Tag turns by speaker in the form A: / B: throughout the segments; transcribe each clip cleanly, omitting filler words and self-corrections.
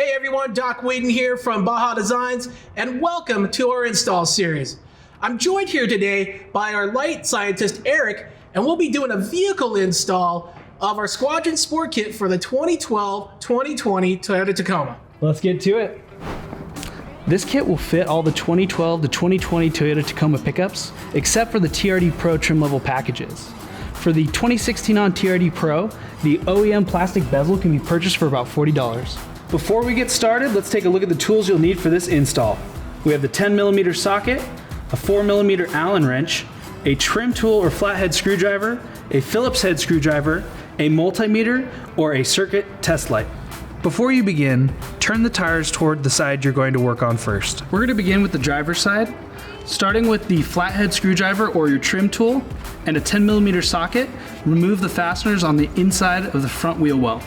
A: Hey everyone, Doc Whedon here from Baja Designs, and welcome to our install series. I'm joined here today by our light scientist, Eric, and we'll be doing a vehicle install of our Squadron Sport Kit for the 2012-2020 Toyota Tacoma.
B: Let's get to it. This kit will fit all the 2012 to 2020 Toyota Tacoma pickups, except for the TRD Pro trim level packages. For the 2016 on TRD Pro, the OEM plastic bezel can be purchased for about $40. Before we get started, let's take a look at the tools you'll need for this install. We have the 10mm socket, a 4mm Allen wrench, a trim tool or flathead screwdriver, a Phillips head screwdriver, a multimeter, or a circuit test light. Before you begin, turn the tires toward the side you're going to work on first. We're going to begin with the driver's side, starting with the flathead screwdriver or your trim tool and a 10mm socket. Remove the fasteners on the inside of the front wheel well.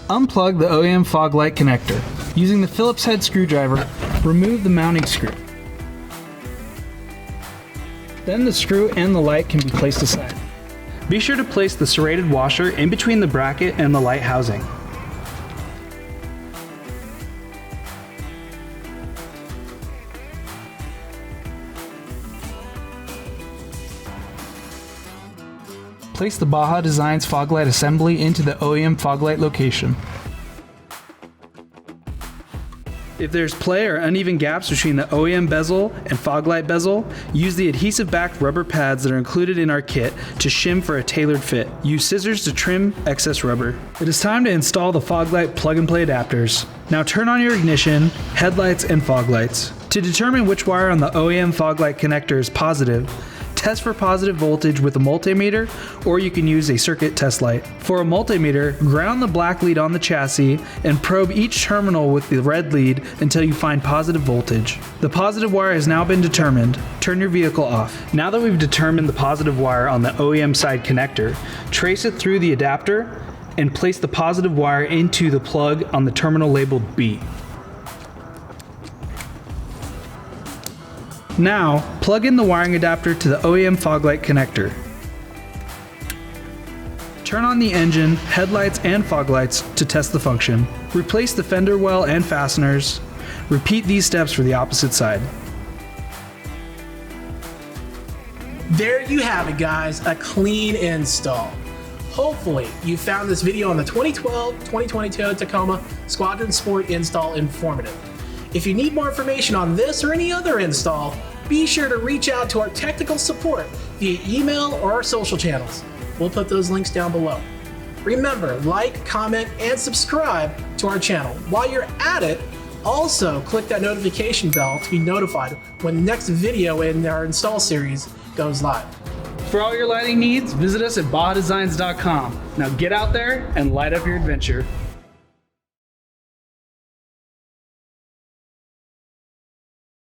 B: Unplug the OEM fog light connector. Using the Phillips head screwdriver, remove the mounting screw. Then the screw and the light can be placed aside. Be sure to place the serrated washer in between the bracket and the light housing. Place the Baja Designs fog light assembly into the OEM fog light location. If there's play or uneven gaps between the OEM bezel and fog light bezel, use the adhesive-backed rubber pads that are included in our kit to shim for a tailored fit. Use scissors to trim excess rubber. It is time to install the fog light plug-and-play adapters. Now turn on your ignition, headlights, and fog lights. To determine which wire on the OEM fog light connector is positive, test for positive voltage with a multimeter, or you can use a circuit test light. For a multimeter, ground the black lead on the chassis and probe each terminal with the red lead until you find positive voltage. The positive wire has now been determined. Turn your vehicle off. Now that we've determined the positive wire on the OEM side connector, trace it through the adapter and place the positive wire into the plug on the terminal labeled B. Now, plug in the wiring adapter to the OEM fog light connector. Turn on the engine, headlights, and fog lights to test the function. Replace the fender well and fasteners. Repeat these steps for the opposite side.
A: There you have it, guys, a clean install. Hopefully, you found this video on the 2012-2020 Toyota Tacoma Squadron Sport install informative. If you need more information on this or any other install, be sure to reach out to our technical support via email or our social channels. We'll put those links down below. Remember, like, comment, and subscribe to our channel. While you're at it, also click that notification bell to be notified when the next video in our install series goes live.
B: For all your lighting needs, visit us at BajaDesigns.com. Now get out there and light up your adventure.